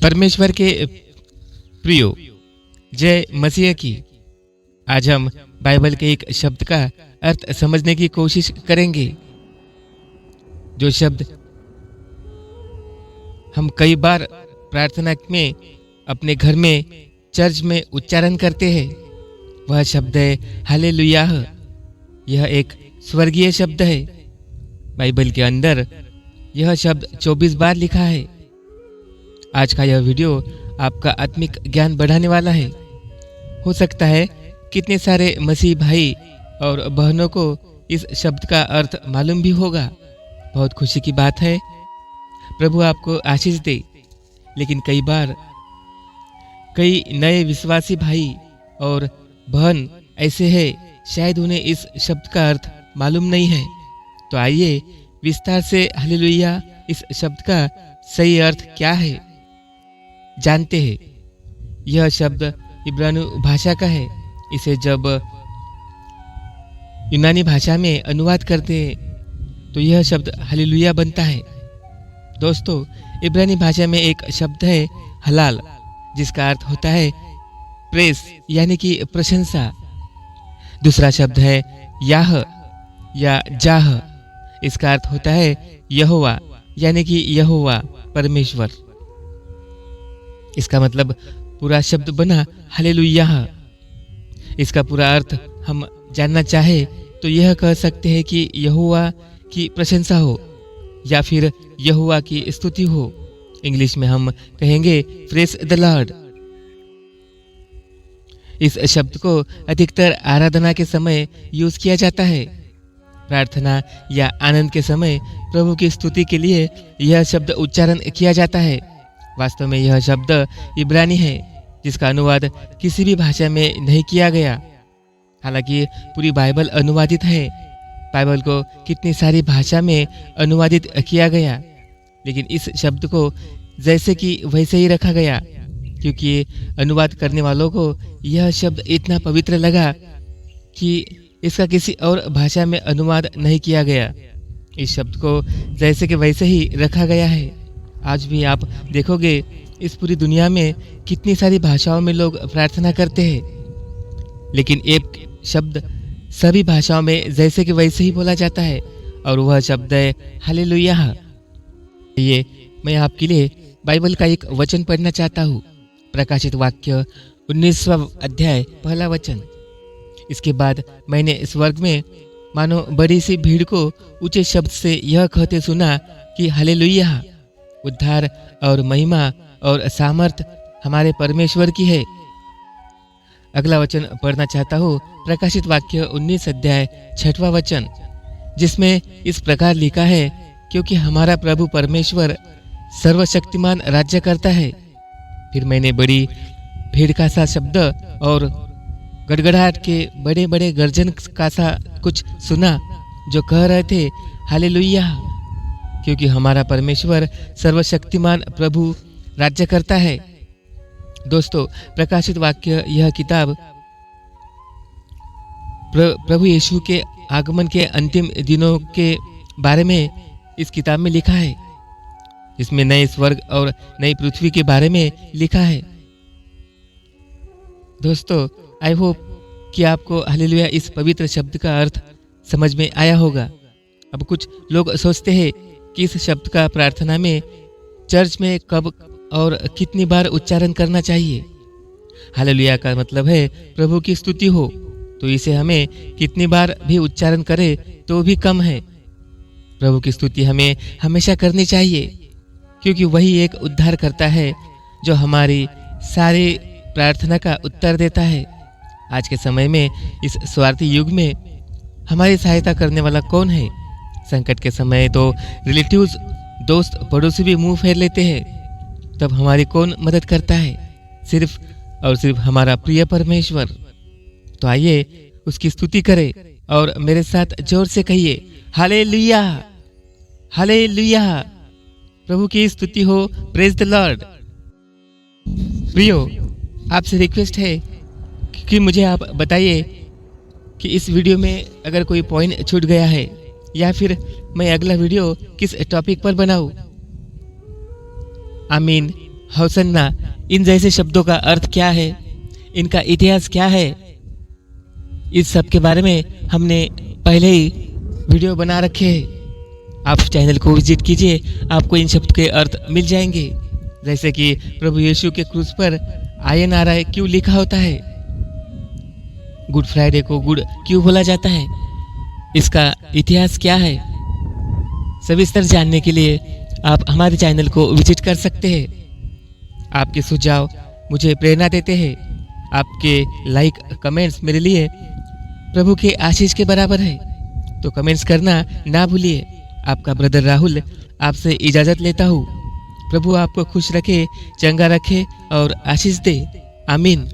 परमेश्वर के प्रियो, जय मसीह की। आज हम बाइबल के एक शब्द का अर्थ समझने की कोशिश करेंगे, जो शब्द हम कई बार प्रार्थना में, अपने घर में, चर्च में उच्चारण करते हैं। वह शब्द है हालेलुयाह। यह एक स्वर्गीय शब्द है। बाइबल के अंदर यह शब्द 24 बार लिखा है। आज का यह वीडियो आपका आत्मिक ज्ञान बढ़ाने वाला है। हो सकता है कितने सारे मसीह भाई और बहनों को इस शब्द का अर्थ मालूम भी होगा। बहुत खुशी की बात है, प्रभु आपको आशीष दे। लेकिन कई बार कई नए विश्वासी भाई और बहन ऐसे हैं, शायद उन्हें इस शब्द का अर्थ मालूम नहीं है। तो आइए विस्तार से हालेलुया इस शब्द का सही अर्थ क्या है जानते हैं। यह शब्द इब्रानी भाषा का है। इसे जब यूनानी भाषा में अनुवाद करते हैं तो यह शब्द हालेलुया बनता है। दोस्तों, इब्रानी भाषा में एक शब्द है हलाल, जिसका अर्थ होता है प्रेस यानी कि प्रशंसा। दूसरा शब्द है याह या जाह। इसका अर्थ होता है यहोवा यानी कि यहोवा परमेश्वर। इसका मतलब पूरा शब्द बना हालेलुयाह। इसका पूरा अर्थ हम जानना चाहे तो यह कह सकते हैं कि यहोवा की प्रशंसा हो या फिर यहोवा की स्तुति हो। इंग्लिश में हम कहेंगे प्रेज द लॉर्ड। इस शब्द को अधिकतर आराधना के समय यूज किया जाता है। प्रार्थना या आनंद के समय प्रभु की स्तुति के लिए यह शब्द उच्चारण किया जाता है। वास्तव में यह शब्द इब्रानी है, जिसका अनुवाद किसी भी भाषा में नहीं किया गया। हालांकि पूरी बाइबल अनुवादित है। बाइबल को कितनी सारी भाषा में अनुवादित किया गया, लेकिन इस शब्द को जैसे कि वैसे ही रखा गया, क्योंकि अनुवाद करने वालों को यह शब्द इतना पवित्र लगा कि इसका किसी और भाषा में अनुवाद नहीं किया गया। इस शब्द को जैसे कि वैसे ही रखा गया है। आज भी आप देखोगे इस पूरी दुनिया में कितनी सारी भाषाओं में लोग प्रार्थना करते हैं, लेकिन एक शब्द सभी भाषाओं में जैसे कि वैसे ही बोला जाता है, और वह शब्द है हालेलुयाह। ये मैं आपके लिए बाइबल का एक वचन पढ़ना चाहता हूँ। प्रकाशित वाक्य 19वां अध्याय पहला वचन। इसके बाद मैंने स्वर्ग में मानो बड़ी सी भीड़ को ऊंचे शब्द से यह कहते सुना कि हालेलुयाह, उद्धार और महिमा और सामर्थ हमारे परमेश्वर की है। अगला वचन पढ़ना चाहता हूँ। प्रकाशित वाक्य 19 अध्याय 6वां वचन, जिसमें इस प्रकार लिखा है, क्योंकि हमारा प्रभु परमेश्वर सर्वशक्तिमान राज्य करता है। फिर मैंने बड़ी भीड़ का सा शब्द और गड़गड़ाहट के बड़े बड़े गर्जन का सा कुछ सुना, जो कह रहे थे हालेलुयाह, क्योंकि हमारा परमेश्वर सर्वशक्तिमान प्रभु राज्य करता है। दोस्तों, प्रकाशित वाक्य यह किताब प्रभु यीशु के आगमन के अंतिम दिनों के बारे में इस किताब में लिखा है। इसमें नए स्वर्ग और नई पृथ्वी के बारे में लिखा है। दोस्तों, आई होप कि आपको हालेलुया इस पवित्र शब्द का अर्थ समझ में आया होगा। अब कुछ लोग सोचते हैं कि इस शब्द का प्रार्थना में, चर्च में कब और कितनी बार उच्चारण करना चाहिए। हालेलुया का मतलब है प्रभु की स्तुति हो, तो इसे हमें कितनी बार भी उच्चारण करें तो भी कम है। प्रभु की स्तुति हमें हमेशा करनी चाहिए, क्योंकि वही एक उद्धार करता है जो हमारी सारी प्रार्थना का उत्तर देता है। आज के समय में, इस स्वार्थी युग में हमारी सहायता करने वाला कौन है? संकट के समय तो रिलेटिव्स, दोस्त, पड़ोसी भी मुंह फेर लेते हैं। तब हमारी कौन मदद करता है? सिर्फ और सिर्फ हमारा प्रिय परमेश्वर। तो आइए उसकी स्तुति करें और मेरे साथ जोर से कहिए हालेलुया, हालेलुया। प्रभु की स्तुति हो, प्रेज द लॉर्ड। प्रियो, आपसे रिक्वेस्ट है कि मुझे आप बताइए कि इस वीडियो में अगर कोई पॉइंट छूट गया है, या फिर मैं अगला वीडियो किस टॉपिक पर बनाऊं। आमीन। हौसन्ना, इन जैसे शब्दों का अर्थ क्या है, इनका इतिहास क्या है, इस सब के बारे में हमने पहले ही वीडियो बना रखे हैं। आप चैनल को विजिट कीजिए, आपको इन शब्द के अर्थ मिल जाएंगे। जैसे कि प्रभु यीशु के क्रूस पर INRI क्यों लिखा होता है, गुड फ्राइडे को गुड क्यों बोला जाता है, इसका इतिहास क्या है, सविस्तर जानने के लिए आप हमारे चैनल को विजिट कर सकते हैं। आपके सुझाव मुझे प्रेरणा देते हैं। आपके लाइक कमेंट्स मेरे लिए प्रभु के आशीष के बराबर है, तो कमेंट्स करना ना भूलिए। आपका ब्रदर राहुल आपसे इजाज़त लेता हूँ। प्रभु आपको खुश रखे, चंगा रखे और आशीष दे। आमीन।